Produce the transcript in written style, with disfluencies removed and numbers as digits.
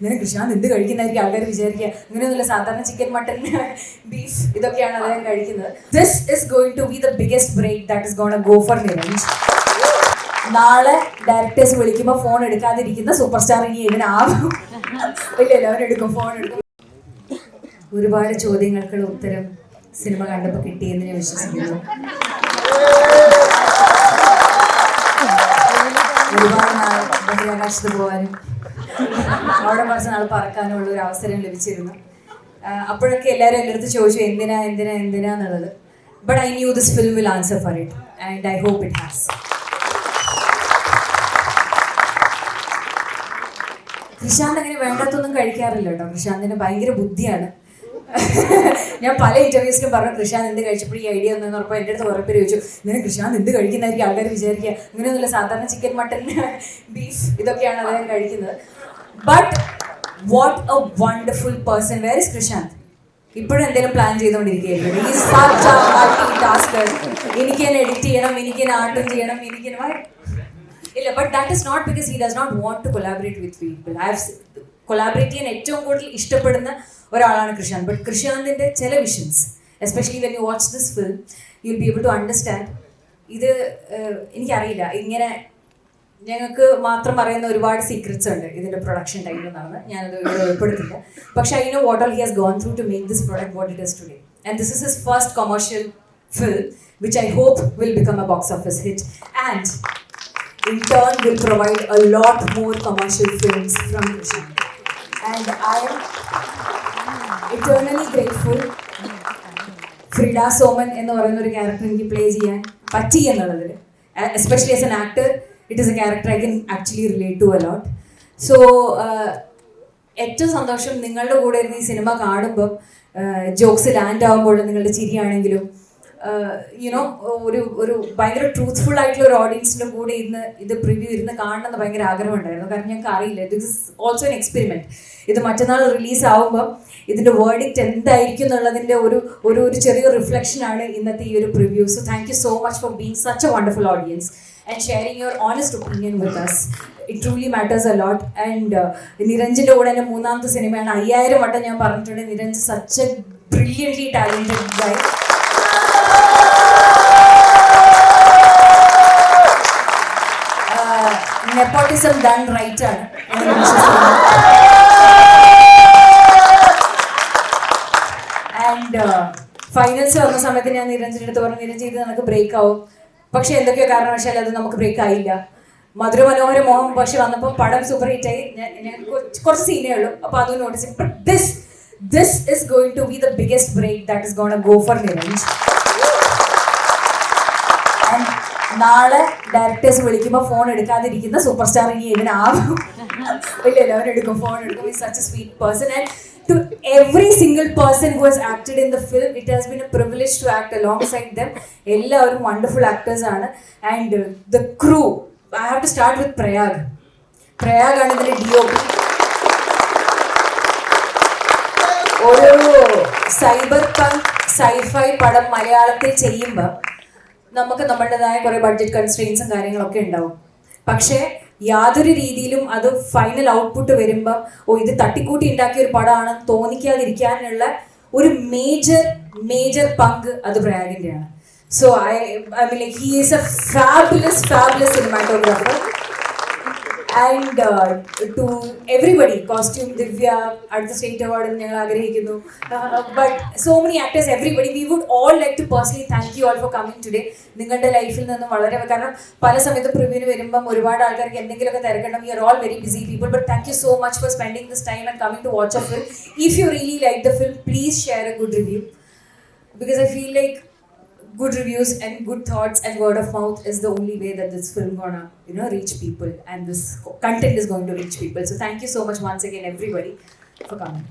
ഇങ്ങനെ കൃഷ്ണാന്ത് എന്ത് കഴിക്കുന്നതായിരിക്കും ആൾക്കാർ വിചാരിക്കുക. അങ്ങനെയൊന്നുമില്ല, സാധാരണ ചിക്കൻ, മട്ടൺ, ബീഫ് ഇതൊക്കെയാണ് അദ്ദേഹം കഴിക്കുന്നത്. This is going to be the biggest break that is gonna go for Niranj. നാളെ ഡയറക്ടേഴ്സ് വിളിക്കുമ്പോൾ ഫോൺ എടുക്കാതിരിക്കുന്ന സൂപ്പർ സ്റ്റാർ ഇനി ഇതിനാവും. ഇല്ല, എല്ലാവരും എടുക്കും, ഫോൺ എടുക്കും. ഒരുപാട് ചോദ്യങ്ങൾക്കുള്ള ഉത്തരം സിനിമ കണ്ടപ്പോൾ കിട്ടിയെന്ന് ഞാൻ വിശ്വസിക്കുന്നു. ഒരുപാട് നാൾ ബഹിരാകാശത്ത് പോകാനും അവിടെ കുറച്ച് നാൾ പറക്കാനുള്ള ഒരു അവസരം ലഭിച്ചിരുന്നു. അപ്പോഴൊക്കെ എല്ലാവരും എൻ്റെ അടുത്ത് ചോദിച്ചു എന്തിനാന്നുള്ളത്. But I knew this film will answer for it and I hope it has. Krishand അങ്ങനെ വേണ്ടാത്തൊന്നും കഴിക്കാറില്ല കേട്ടോ. കൃഷാന്തിന് ഭയങ്കര ബുദ്ധിയാണ്. ഞാൻ പല ഇന്റർവ്യൂസിലും പറഞ്ഞു കൃഷാന്ത് എന്ത് കഴിച്ചപ്പോൾ ഈ ഐഡിയ ഒന്നെന്ന് പറഞ്ഞപ്പോൾ എൻ്റെ അടുത്ത് കുറേ പേര് ചോദിച്ചു ഇങ്ങനെ കൃഷാന്ത് എന്ത് കഴിക്കുന്നതായിരിക്കും ആൾക്കാർ വിചാരിക്കുക. അങ്ങനെയൊന്നുമില്ല, സാധാരണ ചിക്കൻ, മട്ടൺ, ബീഫ് ഇതൊക്കെയാണ് അദ്ദേഹം കഴിക്കുന്നത്. But what a wonderful person. Where is Krishand? ഇപ്പോഴും എന്തെങ്കിലും പ്ലാൻ ചെയ്തുകൊണ്ടിരിക്കുകയായിരുന്നു. എനിക്ക് തന്നെ എഡിറ്റ് ചെയ്യണം, എനിക്ക് തന്നെ ആർട്ടും ചെയ്യണം, എനിക്ക് ഇല്ല. But that is not because he does not want to collaborate with people. Collaborate ചെയ്യാൻ ഏറ്റവും കൂടുതൽ ഇഷ്ടപ്പെടുന്ന ഒരാളാണ് കൃഷാന്ത്. ബട്ട് കൃഷാന്തിൻ്റെ ചില visions, especially when you watch this film, you will be able to understand. ഇത് എനിക്കറിയില്ല, ഇങ്ങനെ ഞങ്ങൾക്ക് മാത്രം പറയുന്ന ഒരുപാട് സീക്രറ്റ്സ് ഉണ്ട് ഇതിൻ്റെ പ്രൊഡക്ഷൻ ടൈമിൽ നടന്ന്. ഞാനത് ഇവിടെ ഉൾപ്പെടുത്തില്ല. പക്ഷേ I know what all he has gone through to make this product what it is today. And this is his first commercial film which I hope will become a box office hit and in turn will provide a lot more commercial films from Krishant. And I am eternally grateful. Frida Soman എന്ന് പറയുന്ന ഒരു character എനിക്ക് play ചെയ്യാൻ പറ്റി എന്നുള്ളതിൽ, especially as an actor, it is a character I can actually relate to a lot. So ഏറ്റവും സന്തോഷം നിങ്ങളുടെ കൂടെ ഇരുന്ന് ഈ സിനിമ കാണുമ്പം ജോക്സ് ലാൻഡ് ആകുമ്പോൾ നിങ്ങളുടെ ചിരിയാണെങ്കിലും യുനോ ഒരു ഭയങ്കര ട്രൂത്ത്ഫുൾ ആയിട്ടുള്ള ഒരു ഓഡിയൻസിൻ്റെ കൂടെ ഇന്ന് ഇത് പ്രിവ്യൂ ഇരുന്ന് കാണണമെന്ന് ഭയങ്കര ആഗ്രഹമുണ്ടായിരുന്നു. കാരണം ഞങ്ങൾക്ക് അറിയില്ല, this is also an experiment. ഇത് മറ്റന്നാൾ റിലീസ് ആകുമ്പം ഇതിൻ്റെ വേർഡിക്റ്റ് എന്തായിരിക്കും എന്നുള്ളതിൻ്റെ ഒരു ചെറിയൊരു റിഫ്ലക്ഷനാണ് ഇന്നത്തെ ഈ ഒരു preview. So thank you so much for being such a wonderful audience and sharing your honest opinion with us. It truly matters a lot. And നിരഞ്ജിൻ്റെ കൂടെ എൻ്റെ മൂന്നാമത്തെ സിനിമയാണ്. 5000 വട്ടം ഞാൻ പറഞ്ഞിട്ടുണ്ട്, Niranj such a brilliantly talented guy. Nepotism done right ആണ്. And finals വന്ന സമയത്ത് ഞാൻ നിരഞ്ജൻ്റെ അടുത്ത് പറഞ്ഞു, നിരഞ്ജൻ ഇത് നമുക്ക് ബ്രേക്ക് ആവും. പക്ഷെ എന്തൊക്കെയോ കാരണവശാൽ അത് നമുക്ക് ബ്രേക്ക് ആയില്ല. മധുര മനോഹര മോഹം പക്ഷെ വന്നപ്പോൾ പടം സൂപ്പർ ഹിറ്റ് ആയി. ഞാൻ കുറച്ച് സീനേ ഉള്ളൂ, അപ്പോൾ അതും notice. But this is going to be the biggest break that is gonna go for Niranj. നാളെ ഡയറക്ടേഴ്സ് വിളിക്കുമ്പോൾ ഫോൺ എടുക്കാതിരിക്കുന്ന സൂപ്പർ സ്റ്റാർ ഇനി ഇതിനാവും. ഇല്ല, എല്ലാവരും എടുക്കും, ഫോൺ എടുക്കും. Is such a sweet person. And to every single person who has acted in the film, it has been a privilege to act alongside them. എല്ലാവരും wonderful actors ആണ്. And the crew, I have to start with Prayag. പ്രയാഗാണ് ഇതിൻ്റെ DOP. ഒരു cyber പങ്ക് sci fi പടം മലയാളത്തിൽ ചെയ്യുമ്പോൾ നമുക്ക് നമ്മളുടേതായ കുറേ ബഡ്ജറ്റ് കൺസ്ട്രെയിൻസും കാര്യങ്ങളൊക്കെ ഉണ്ടാവും. പക്ഷേ യാതൊരു രീതിയിലും അത് ഫൈനൽ ഔട്ട്പുട്ട് വരുമ്പം ഇത് തട്ടിക്കൂട്ടി ഉണ്ടാക്കിയ ഒരു പടമാണെന്ന് തോന്നിക്കാതിരിക്കാനുള്ള ഒരു മേജർ പങ്ക് അത് പ്രയാഗിൻ്റെയാണ്. So I mean like he is a fabulous cinematographer. And to everybody, costume Divya അടുത്ത സ്റ്റേറ്റ് അവാർഡ് ഞങ്ങൾ ആഗ്രഹിക്കുന്നു. But so many actors, everybody, we would all like to personally thank you all for coming today. നിങ്ങളുടെ ലൈഫിൽ നിന്നും വളരെ, കാരണം പല സമയത്തും പ്രിവ്യൂവിന് വരുമ്പം ഒരുപാട് ആൾക്കാർക്ക് എന്തെങ്കിലുമൊക്കെ തിരക്കണം. You are all very busy people, but thank you so much for spending this time and coming to watch a film. If you really like the film, please share a good review, because I feel like good reviews and good thoughts and word of mouth is the only way that this film gonna reach people, and this content is going to reach people. So thank you so much once again everybody for coming.